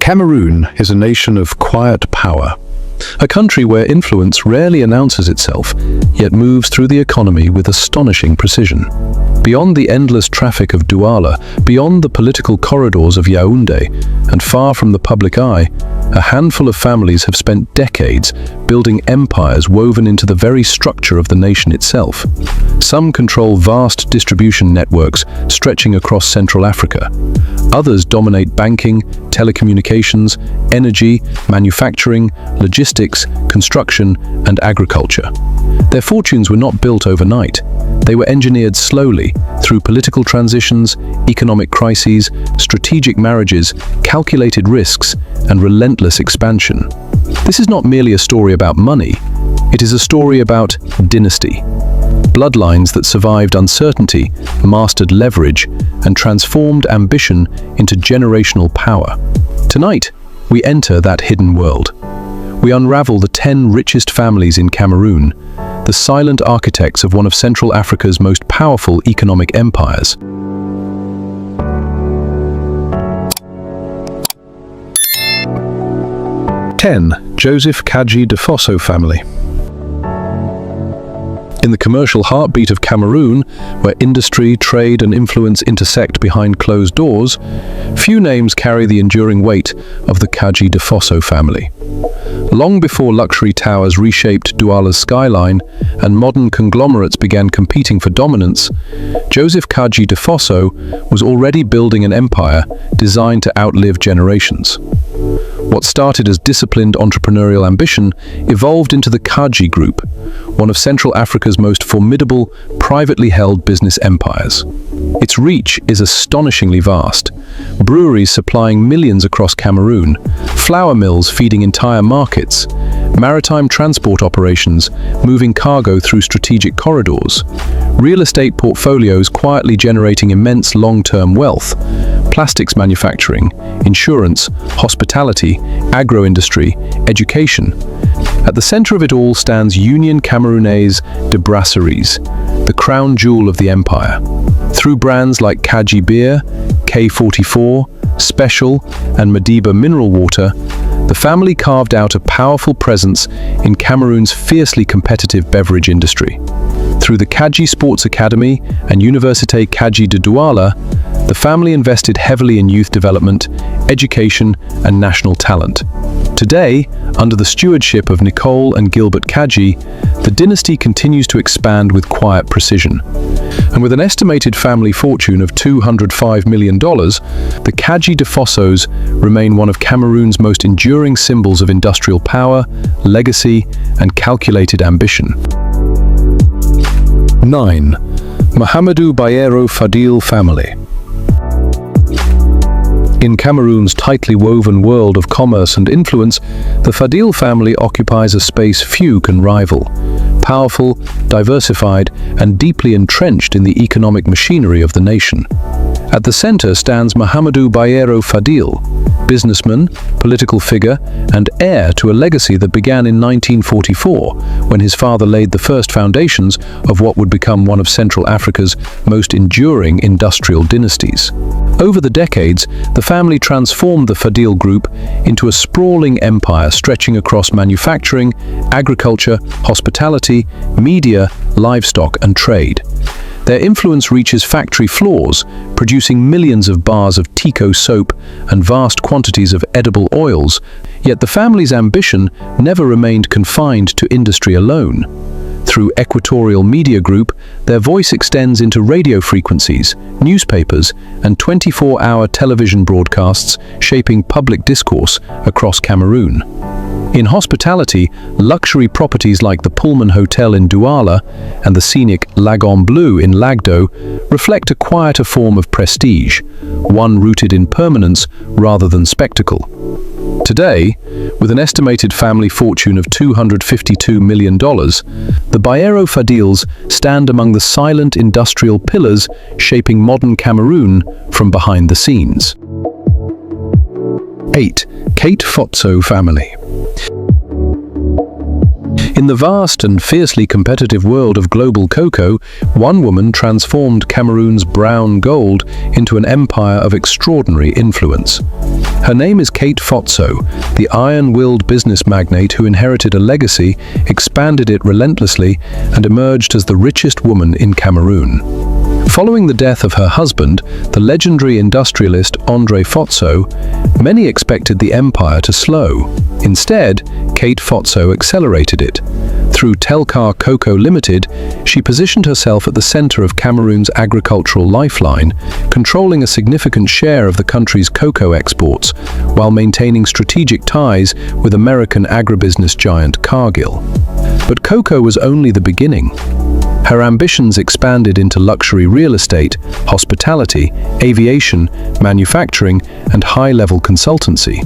Cameroon is a nation of quiet power, a country where influence rarely announces itself, yet moves through the economy with astonishing precision. Beyond the endless traffic of Douala, beyond the political corridors of Yaoundé, and far from the public eye, a handful of families have spent decades building empires woven into the very structure of the nation itself. Some control vast distribution networks stretching across Central Africa. Others dominate banking, telecommunications, energy, manufacturing, logistics, construction, and agriculture. Their fortunes were not built overnight. They were engineered slowly through political transitions, economic crises, strategic marriages, calculated risks, and relentless expansion. This is not merely a story about money. It is a story about dynasty. Bloodlines that survived uncertainty, mastered leverage, and transformed ambition into generational power. Tonight, we enter that hidden world. We unravel the 10 richest families in Cameroon, the silent architects of one of Central Africa's most powerful economic empires. Joseph Kadji Defosso family. In the commercial heartbeat of Cameroon, where industry, trade, and influence intersect behind closed doors, few names carry the enduring weight of the Kadji Defosso family. Long before luxury towers reshaped Douala's skyline and modern conglomerates began competing for dominance, Joseph Kadji Defosso was already building an empire designed to outlive generations. What started as disciplined entrepreneurial ambition evolved into the Kadji Group, one of Central Africa's most formidable, privately held business empires. Its reach is astonishingly vast. Breweries supplying millions across Cameroon, flour mills feeding entire markets, maritime transport operations moving cargo through strategic corridors, real estate portfolios quietly generating immense long-term wealth, plastics manufacturing, insurance, hospitality, agro-industry, education. At the center of it all stands Union Camerounaise de Brasseries, the crown jewel of the empire. Through brands like Kadji Beer, K44, Special, and Madiba Mineral Water, the family carved out a powerful presence in Cameroon's fiercely competitive beverage industry. Through the Kadji Sports Academy and Université Kadji de Douala, the family invested heavily in youth development, education, and national talent. Today, under the stewardship of Nicole and Gilbert Kadji, the dynasty continues to expand with quiet precision. And with an estimated family fortune of $205 million, the Kadji Defossos remain one of Cameroon's most enduring symbols of industrial power, legacy, and calculated ambition. 9. Mahamadou Bayero Fadil family. In Cameroon's tightly woven world of commerce and influence, the Fadil family occupies a space few can rival. Powerful, diversified, and deeply entrenched in the economic machinery of the nation. At the center stands Mahamadou Bayero Fadil, businessman, political figure, and heir to a legacy that began in 1944, when his father laid the first foundations of what would become one of Central Africa's most enduring industrial dynasties. Over the decades, the family transformed the Fadil Group into a sprawling empire stretching across manufacturing, agriculture, hospitality, media, livestock, and trade. Their influence reaches factory floors, producing millions of bars of Tico soap and vast quantities of edible oils, yet the family's ambition never remained confined to industry alone. Through Equatorial Media Group, their voice extends into radio frequencies, newspapers, and 24-hour television broadcasts, shaping public discourse across Cameroon. In hospitality, luxury properties like the Pullman Hotel in Douala and the scenic Lagon Bleu in Lagdo reflect a quieter form of prestige, one rooted in permanence rather than spectacle. Today, with an estimated family fortune of $252 million, the Bayero Fadils stand among the silent industrial pillars shaping modern Cameroon from behind the scenes. 8. Kate Fotso family. In the vast and fiercely competitive world of global cocoa, one woman transformed Cameroon's brown gold into an empire of extraordinary influence. Her name is Kate Fotso, the iron-willed business magnate who inherited a legacy, expanded it relentlessly, and emerged as the richest woman in Cameroon. Following the death of her husband, the legendary industrialist Andre Fotso, many expected the empire to slow. Instead, Kate Fotso accelerated it. Through Telcar Cocoa Limited, she positioned herself at the center of Cameroon's agricultural lifeline, controlling a significant share of the country's cocoa exports, while maintaining strategic ties with American agribusiness giant Cargill. But cocoa was only the beginning. Her ambitions expanded into luxury real estate, hospitality, aviation, manufacturing, and high-level consultancy.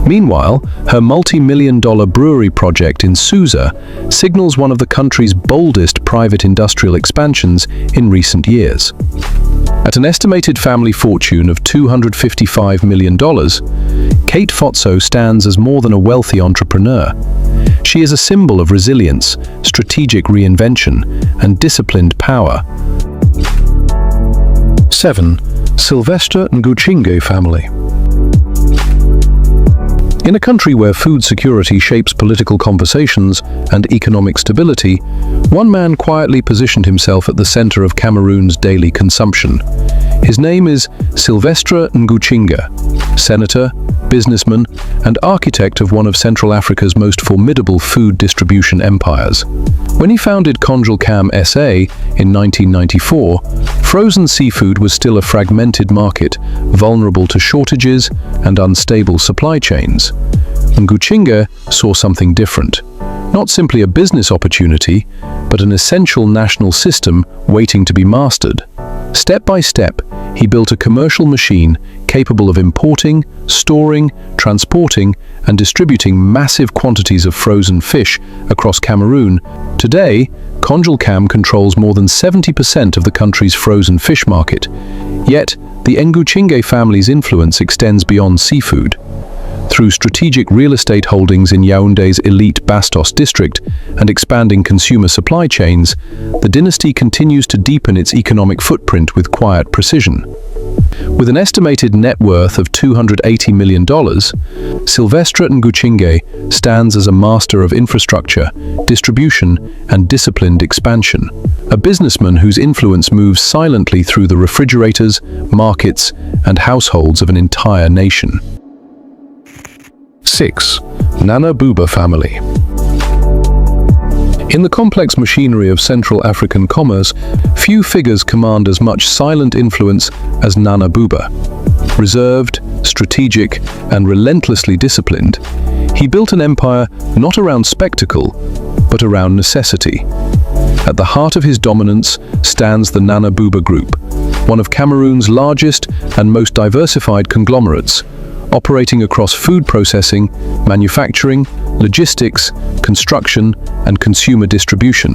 Meanwhile, her multi-million-dollar brewery project in Susa signals one of the country's boldest private industrial expansions in recent years. At an estimated family fortune of $255 million, Kate Fotso stands as more than a wealthy entrepreneur. She is a symbol of resilience, strategic reinvention, and disciplined power. 7. Sylvestre Nguchinge family. In a country where food security shapes political conversations and economic stability, one man quietly positioned himself at the center of Cameroon's daily consumption. His name is Sylvestre Nguchinge, senator, businessman, and architect of one of Central Africa's most formidable food distribution empires. When he founded Congelcam SA in 1994, frozen seafood was still a fragmented market, vulnerable to shortages and unstable supply chains. Nguchinge saw something different. Not simply a business opportunity, but an essential national system waiting to be mastered. Step by step, he built a commercial machine capable of importing, storing, transporting, and distributing massive quantities of frozen fish across Cameroon. Today, Congelcam controls more than 70% of the country's frozen fish market. Yet, the Nguchinge family's influence extends beyond seafood. Through strategic real estate holdings in Yaoundé's elite Bastos district and expanding consumer supply chains, the dynasty continues to deepen its economic footprint with quiet precision. With an estimated net worth of $280 million, Sylvestre Nguchinge stands as a master of infrastructure, distribution, and disciplined expansion. A businessman whose influence moves silently through the refrigerators, markets, and households of an entire nation. 6. Nana Buba family. In the complex machinery of Central African commerce, few figures command as much silent influence as Nana Buba. Reserved, strategic, and relentlessly disciplined, he built an empire not around spectacle, but around necessity. At the heart of his dominance stands the Nana Buba Group, one of Cameroon's largest and most diversified conglomerates, operating across food processing, manufacturing, logistics, construction, and consumer distribution.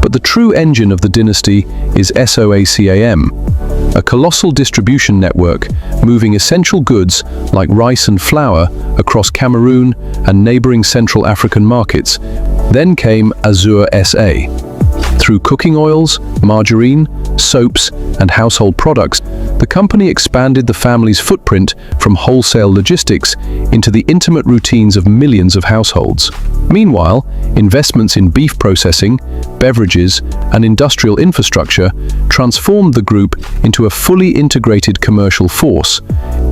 But the true engine of the dynasty is SOACAM, a colossal distribution network moving essential goods like rice and flour across Cameroon and neighboring Central African markets. Then came Azure SA. Through cooking oils, margarine, soaps, and household products, the company expanded the family's footprint from wholesale logistics into the intimate routines of millions of households. Meanwhile, investments in beef processing, beverages, and industrial infrastructure transformed the group into a fully integrated commercial force.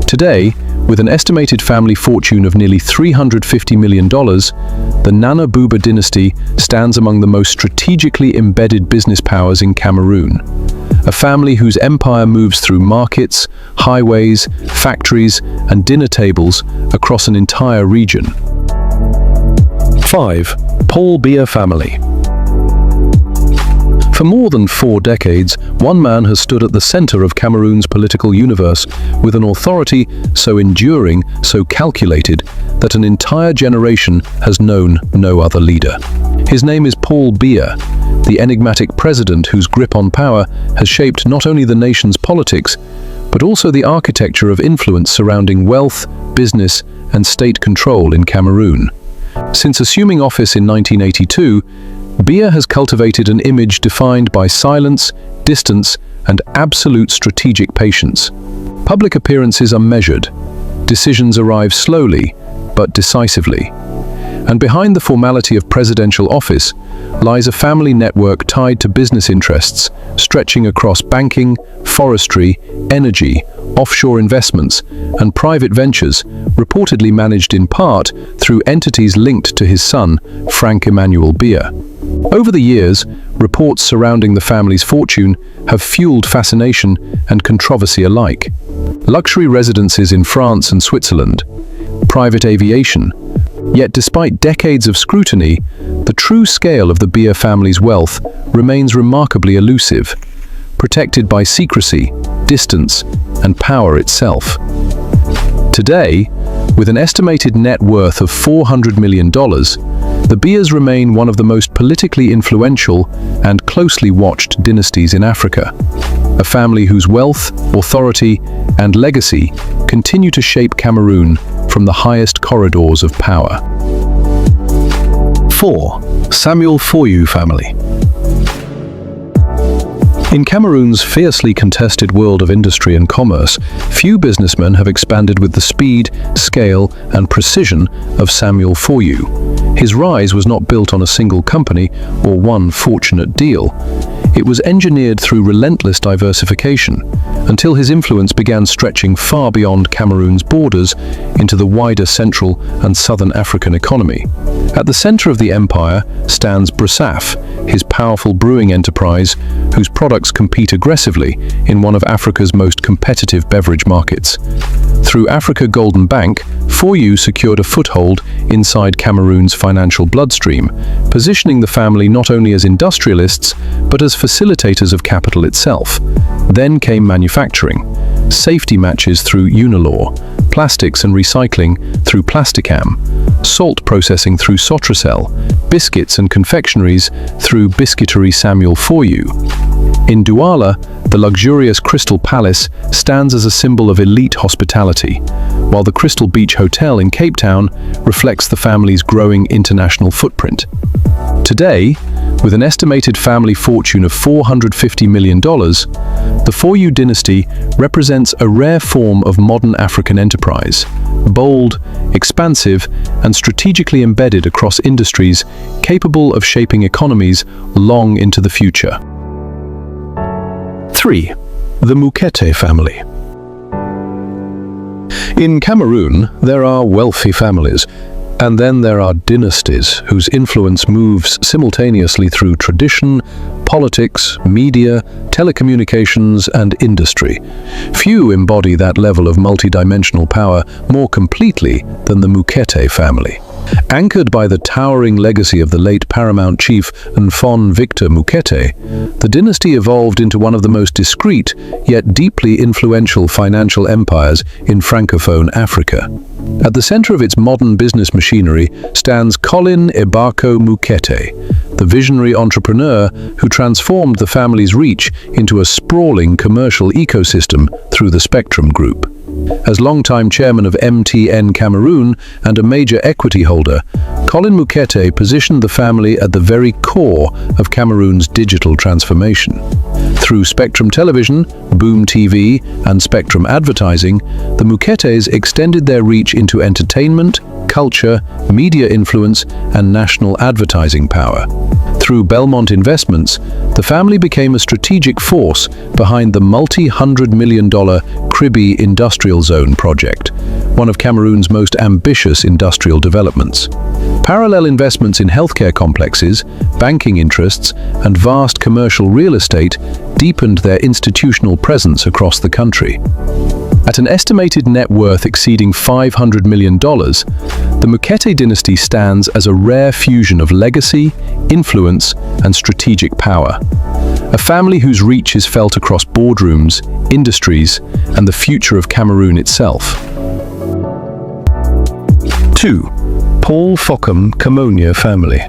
Today, with an estimated family fortune of nearly $350 million, the Nana Buba dynasty stands among the most strategically embedded business powers in Cameroon. A family whose empire moves through markets, highways, factories, and dinner tables across an entire region. 5. Paul Biya family. For more than 4 decades, one man has stood at the center of Cameroon's political universe with an authority so enduring, so calculated, that an entire generation has known no other leader. His name is Paul Biya, the enigmatic president whose grip on power has shaped not only the nation's politics, but also the architecture of influence surrounding wealth, business, and state control in Cameroon. Since assuming office in 1982, Biya has cultivated an image defined by silence, distance, and absolute strategic patience. Public appearances are measured. Decisions arrive slowly, but decisively. And behind the formality of presidential office lies a family network tied to business interests, stretching across banking, forestry, energy, offshore investments, and private ventures, reportedly managed in part through entities linked to his son, Frank Emmanuel Biya. Over the years, reports surrounding the family's fortune have fueled fascination and controversy alike. Luxury residences in France and Switzerland, private aviation. Yet despite decades of scrutiny, the true scale of the Biya family's wealth remains remarkably elusive, protected by secrecy, distance, and power itself. Today, with an estimated net worth of $400 million, the Biyas remain one of the most politically influential and closely watched dynasties in Africa. A family whose wealth, authority, and legacy continue to shape Cameroon from the highest corridors of power. 4. Samuel Foyu family. In Cameroon's fiercely contested world of industry and commerce, few businessmen have expanded with the speed, scale, and precision of Samuel Foyu. His rise was not built on a single company or one fortunate deal. It was engineered through relentless diversification, until his influence began stretching far beyond Cameroon's borders into the wider Central and Southern African economy. At the center of the empire stands Brasaf, his powerful brewing enterprise, whose products compete aggressively in one of Africa's most competitive beverage markets. Through Africa Golden Bank, Foyu secured a foothold inside Cameroon's financial bloodstream, positioning the family not only as industrialists, but as facilitators of capital itself. Then came manufacturing, safety matches through Unilor, plastics and recycling through Plasticam, salt processing through Sotracel, biscuits and confectionaries through Biscuiterie Samuel Foyu. In Douala, the luxurious Crystal Palace stands as a symbol of elite hospitality, while the Crystal Beach Hotel in Cape Town reflects the family's growing international footprint. Today, with an estimated family fortune of $450 million, the Foyu dynasty represents a rare form of modern African enterprise, bold, expansive, and strategically embedded across industries capable of shaping economies long into the future. 3. The Mukete family. In Cameroon, there are wealthy families, and then there are dynasties whose influence moves simultaneously through tradition, politics, media, telecommunications, and industry. Few embody that level of multidimensional power more completely than the Mukete family. Anchored by the towering legacy of the late paramount chief Nfon Victor Mukete, the dynasty evolved into one of the most discreet yet deeply influential financial empires in Francophone Africa. At the center of its modern business machinery stands Colin Ebako Mukete, the visionary entrepreneur who transformed the family's reach into a sprawling commercial ecosystem through the Spectrum Group. As longtime chairman of MTN Cameroon and a major equity holder, Colin Mukete positioned the family at the very core of Cameroon's digital transformation. Through Spectrum Television, Boom TV, and Spectrum Advertising, the Muketes extended their reach into entertainment, culture, media influence, and national advertising power. Through Belmont Investments, the family became a strategic force behind the multi-hundred-million-dollar Kribi Industrial Zone project, one of Cameroon's most ambitious industrial developments. Parallel investments in healthcare complexes, banking interests, and vast commercial real estate deepened their institutional presence across the country. At an estimated net worth exceeding $500 million, the Mukete dynasty stands as a rare fusion of legacy, influence, and strategic power. A family whose reach is felt across boardrooms, industries, and the future of Cameroon itself. 2. Paul Foccum Kamonia family.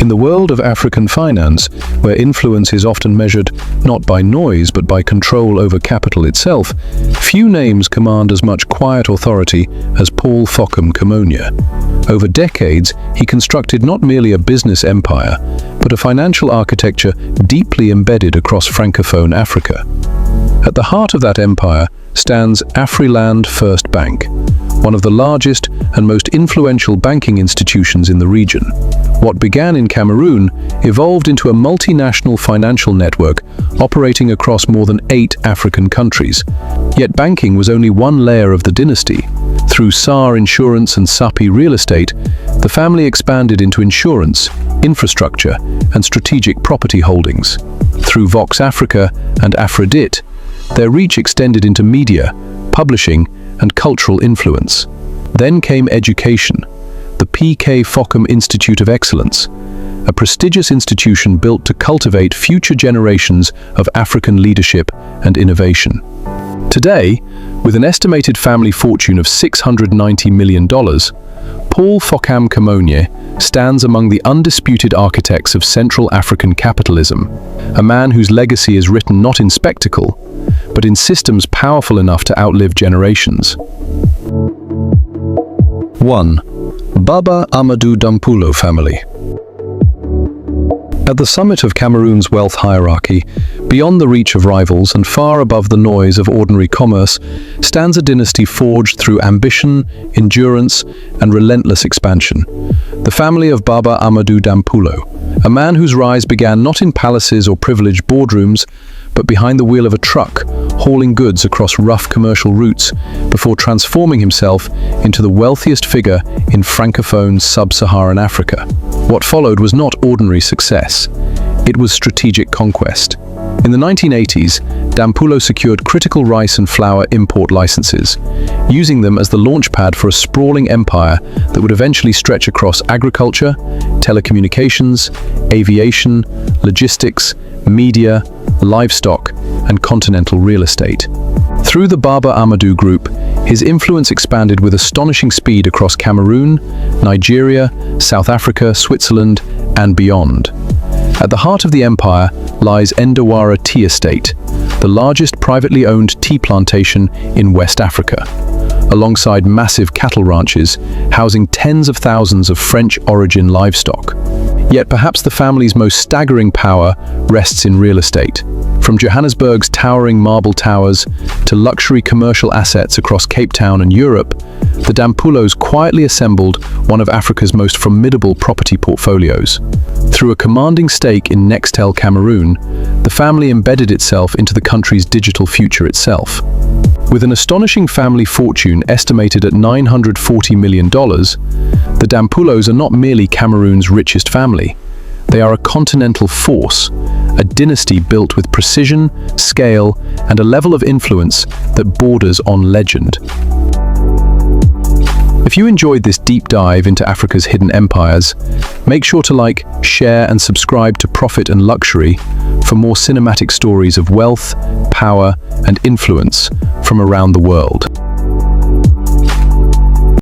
In the world of African finance, where influence is often measured not by noise but by control over capital itself, few names command as much quiet authority as Paul Fockham Kamonya. Over decades, he constructed not merely a business empire, but a financial architecture deeply embedded across Francophone Africa. At the heart of that empire stands Afriland First Bank, one of the largest and most influential banking institutions in the region. What began in Cameroon evolved into a multinational financial network operating across more than 8 African countries. Yet banking was only one layer of the dynasty. Through SAR Insurance and SAPI Real Estate, the family expanded into insurance, infrastructure, and strategic property holdings. Through Vox Africa and Aphrodite, their reach extended into media, publishing, and cultural influence. Then came education, the P.K. Fockham Institute of Excellence, a prestigious institution built to cultivate future generations of African leadership and innovation. Today, with an estimated family fortune of $690 million, Paul Fockham Kamonya stands among the undisputed architects of Central African capitalism, a man whose legacy is written not in spectacle, but in systems powerful enough to outlive generations. 1. Baba Amadou Dampulo family. At the summit of Cameroon's wealth hierarchy, beyond the reach of rivals and far above the noise of ordinary commerce, stands a dynasty forged through ambition, endurance, and relentless expansion. The family of Baba Amadou Dampulo, a man whose rise began not in palaces or privileged boardrooms, but behind the wheel of a truck, hauling goods across rough commercial routes before transforming himself into the wealthiest figure in Francophone sub-Saharan Africa. What followed was not ordinary success. It was strategic conquest. In the 1980s, Dampulo secured critical rice and flour import licenses, using them as the launchpad for a sprawling empire that would eventually stretch across agriculture, telecommunications, aviation, logistics, media, livestock, and continental real estate. Through the Baba Amadou Group, his influence expanded with astonishing speed across Cameroon, Nigeria, South Africa, Switzerland, and beyond. At the heart of the empire lies Ndawara Tea Estate, the largest privately owned tea plantation in West Africa, alongside massive cattle ranches housing tens of thousands of French-origin livestock. Yet perhaps the family's most staggering power rests in real estate. From Johannesburg's towering marble towers to luxury commercial assets across Cape Town and Europe, the Dampulos quietly assembled one of Africa's most formidable property portfolios. Through a commanding stake in Nextel Cameroon, the family embedded itself into the country's digital future itself. With an astonishing family fortune estimated at $940 million, the Dampulos are not merely Cameroon's richest family. They are a continental force, a dynasty built with precision, scale, and a level of influence that borders on legend. If you enjoyed this deep dive into Africa's hidden empires, make sure to like, share, and subscribe to Profit and Luxury for more cinematic stories of wealth, power, and influence from around the world.